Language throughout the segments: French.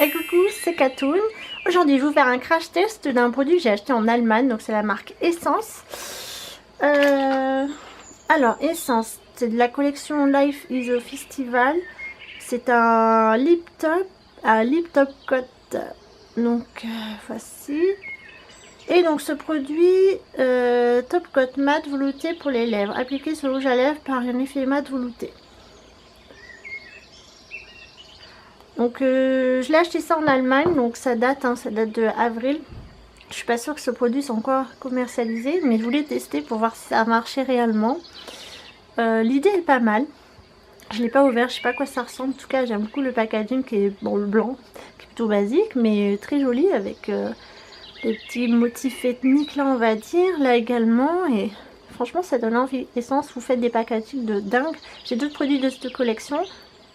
Hey coucou, c'est Katoon. Aujourd'hui, je vais vous faire un crash test d'un produit que j'ai acheté en Allemagne. Donc, c'est la marque Essence. Alors, Essence, c'est de la collection Life is a Festival. C'est un lip top coat. Donc, voici. Et donc, ce produit top coat mat velouté pour les lèvres, appliqué sur le rouge à lèvres par un effet mat velouté. Donc je l'ai acheté ça en Allemagne, donc ça date de avril. Je suis pas sûre que ce produit soit encore commercialisé, mais je voulais tester pour voir si ça marchait réellement. L'idée est pas mal. Je l'ai pas ouvert, je sais pas à quoi ça ressemble. En tout cas, j'aime beaucoup le packaging qui est bon, le blanc, qui est plutôt basique, mais très joli avec des petits motifs ethniques là, on va dire, là également. Et franchement, ça donne envie. Essence, vous faites des packaging de dingue. J'ai d'autres produits de cette collection.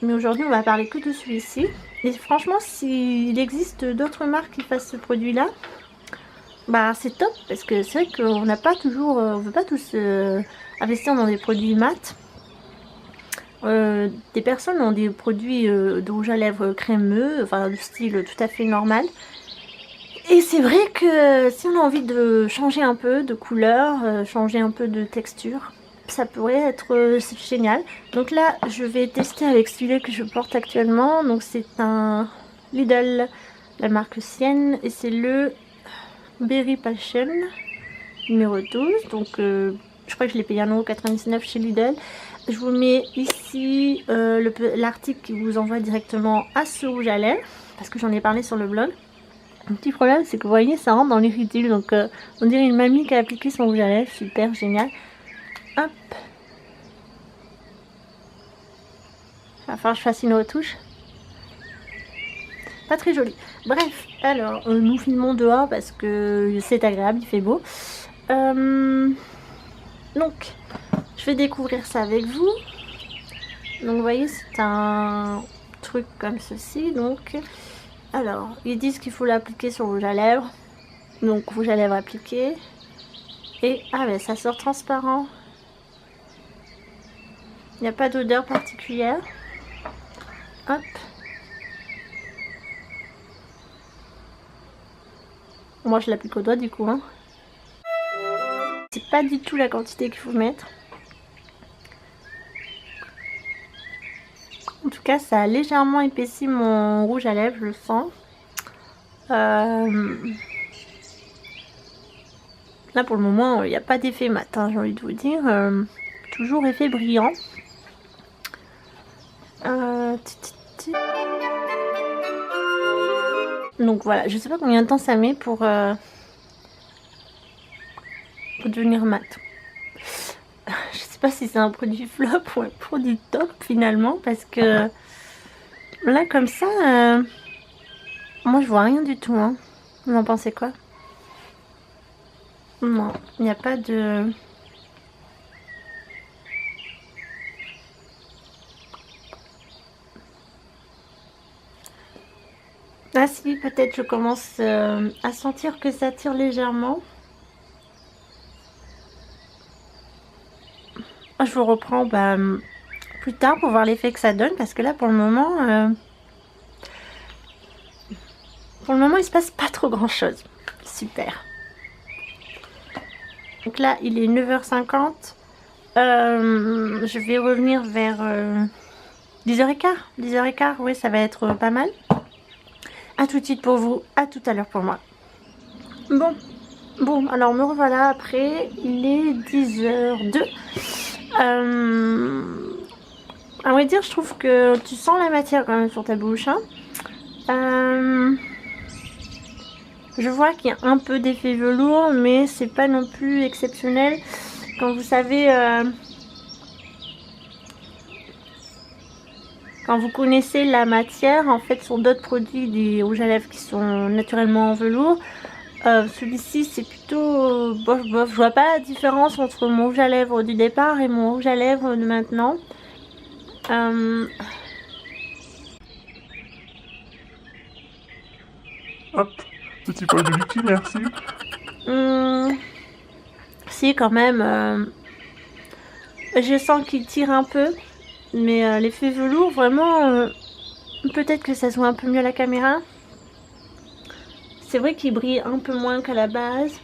Mais aujourd'hui on va parler que de celui-ci. Et franchement, s'il existe d'autres marques qui fassent ce produit là, bah c'est top. Parce que c'est vrai qu'on n'a pas toujours, on veut pas tous investir dans des produits mat. Des personnes ont des produits de rouge à lèvres crémeux, enfin de style tout à fait normal. Et c'est vrai que si on a envie de changer un peu de couleur, changer un peu de texture, ça pourrait être génial. Donc là, je vais tester avec celui-là que je porte actuellement. Donc c'est un Lidl, la marque Sienne, et c'est le Berry Passion numéro 12. Donc je crois que je l'ai payé 1,99 € chez Lidl. Je vous mets ici l'article qui vous envoie directement à ce rouge à lèvres, parce que j'en ai parlé sur le blog. Le petit problème, c'est que vous voyez, ça rentre dans les rituels. Donc on dirait une mamie qui a appliqué son rouge à lèvres. Super, génial. Hop. Il va falloir que je fasse une retouche. Pas très joli. Bref, alors nous filmons dehors parce que c'est agréable, il fait beau. Donc, je vais découvrir ça avec vous. Donc, vous voyez, c'est un truc comme ceci. Donc, alors, ils disent qu'il faut l'appliquer sur le rouge à lèvres. Donc, rouge à lèvres appliqué. Et, ah ben, ça sort transparent. Il n'y a pas d'odeur particulière. Hop. Moi je l'applique au doigt du coup. Hein. C'est pas du tout la quantité qu'il faut mettre. En tout cas, ça a légèrement épaissi mon rouge à lèvres, je le sens. Là pour le moment, il n'y a pas d'effet mat, hein, j'ai envie de vous dire. Toujours effet brillant. Donc voilà, je sais pas combien de temps ça met pour devenir mat. Je sais pas si c'est un produit flop ou un produit top finalement, parce que là comme ça, moi je vois rien du tout. Hein. Vous en pensez quoi? Non, il n'y a pas de... Ah si, peut-être je commence à sentir que ça tire légèrement. Je vous reprends plus tard pour voir l'effet que ça donne, parce que là pour le moment il se passe pas trop grand chose. Super. Donc là il est 9h50. Je vais revenir vers 10h15. 10h15, oui, ça va être pas mal. A tout de suite pour vous, à tout à l'heure pour moi. Bon, alors me revoilà après, il est 10h02. À vrai dire, je trouve que tu sens la matière quand même sur ta bouche. Hein. Je vois qu'il y a un peu d'effet velours, mais c'est pas non plus exceptionnel. Quand vous savez... Quand vous connaissez la matière, en fait, sur d'autres produits, des rouges à lèvres qui sont naturellement en velours, celui-ci c'est plutôt bof bof. Je vois pas la différence entre mon rouge à lèvres du départ et mon rouge à lèvres de maintenant. Hop, petit poil de liquide, merci. Si, quand même, je sens qu'il tire un peu. Mais l'effet velours, vraiment, Peut-être que ça se voit un peu mieux à la caméra. C'est vrai qu'il brille un peu moins qu'à la base.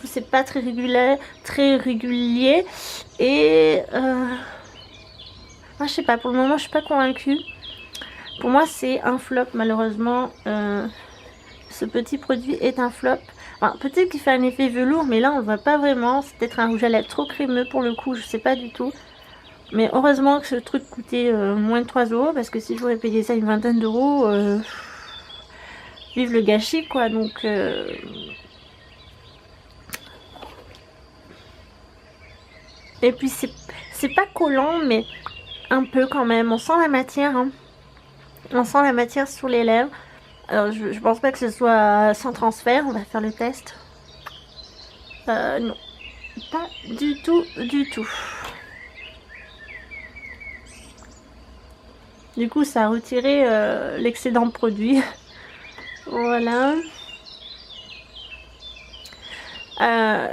C'est pas très régulier. Et je sais pas, pour le moment je suis pas convaincue. Pour moi c'est un flop malheureusement. Ce petit produit est un flop. Enfin, peut-être qu'il fait un effet velours, mais là on le voit pas vraiment. C'est peut-être un rouge à lèvres trop crémeux pour le coup, je sais pas du tout. Mais heureusement que ce truc coûtait moins de 3 €, parce que si j'aurais payé ça une vingtaine d'euros, vive le gâchis quoi. Donc et puis c'est pas collant, mais un peu quand même. On sent la matière, hein. On sent la matière sur les lèvres. Alors je pense pas que ce soit sans transfert. On va faire le test. Non, pas du tout, du tout. Du coup ça a retiré l'excédent de produit. Voilà.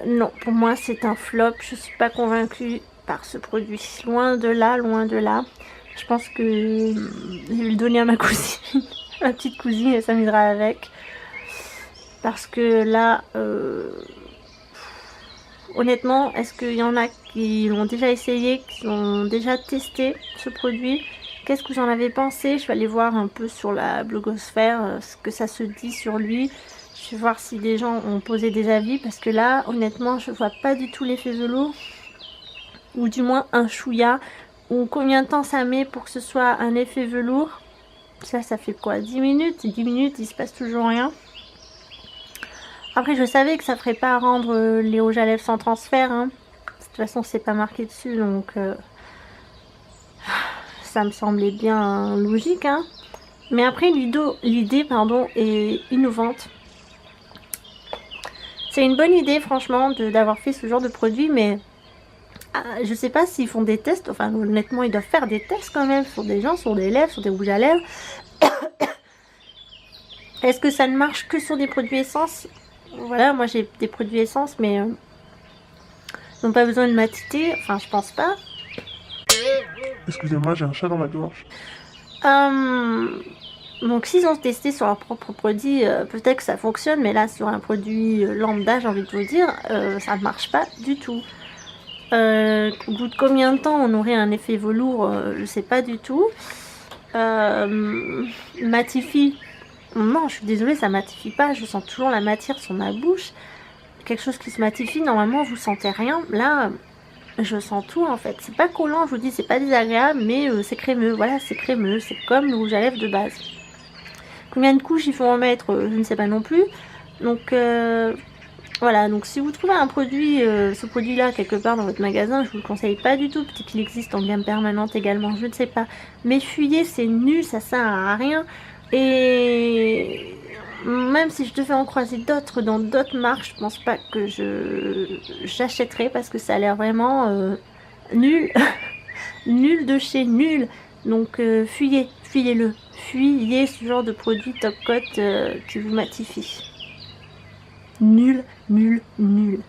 Non, pour moi c'est un flop. Je suis pas convaincue par ce produit. Loin de là, loin de là. Je pense que je vais le donner à ma cousine. Ma petite cousine, elle s'amusera avec. Parce que là, honnêtement, est-ce qu'il y en a qui l'ont déjà essayé, qui ont déjà testé ce produit? Qu'est-ce que j'en avais pensé? Je vais aller voir un peu sur la blogosphère ce que ça se dit sur lui. Je vais voir si des gens ont posé des avis, parce que là, honnêtement, je vois pas du tout l'effet velours. Ou du moins un chouïa. Ou combien de temps ça met pour que ce soit un effet velours? Ça fait quoi? 10 minutes? 10 minutes, il se passe toujours rien. Après, je savais que ça ferait pas rendre les rouges à lèvres sans transfert, hein. De toute façon, c'est pas marqué dessus, donc ça me semblait bien logique, hein. Mais après, l'idée est innovante. C'est une bonne idée, franchement, d'avoir fait ce genre de produit, mais je sais pas s'ils font des tests. Enfin, honnêtement, ils doivent faire des tests quand même sur des gens, sur des lèvres, sur des rouges à lèvres. Est-ce que ça ne marche que sur des produits essence? Voilà, moi j'ai des produits essence, mais ils n'ont pas besoin de matité. Enfin, je pense pas. Excusez-moi, j'ai un chat dans la gorge. Donc s'ils ont testé sur leur propre produit, peut-être que ça fonctionne, mais là sur un produit lambda, j'ai envie de vous dire, ça ne marche pas du tout. Au bout de combien de temps on aurait un effet velours, je sais pas du tout. Matifie, non, je suis désolée, ça matifie pas. Je sens toujours la matière sur ma bouche. Quelque chose qui se matifie, normalement vous sentez rien. Là, je sens tout en fait. C'est pas collant, je vous dis, c'est pas désagréable, mais c'est crémeux. Voilà, c'est crémeux, c'est comme le rouge à lèvres de base. Combien de couches il faut en mettre, je ne sais pas non plus. Donc voilà, donc si vous trouvez un produit, ce produit là quelque part dans votre magasin, je vous le conseille pas du tout. Peut-être qu'il existe en gamme permanente également, je ne sais pas. Mais fuyez, c'est nul, ça sert à rien. Et même si je devais en croiser d'autres dans d'autres marques, je pense pas que j'achèterais, parce que ça a l'air vraiment nul. Nul de chez nul. Donc fuyez, fuyez-le. Fuyez ce genre de produit top cote qui vous matifie. Nul, nul, nul.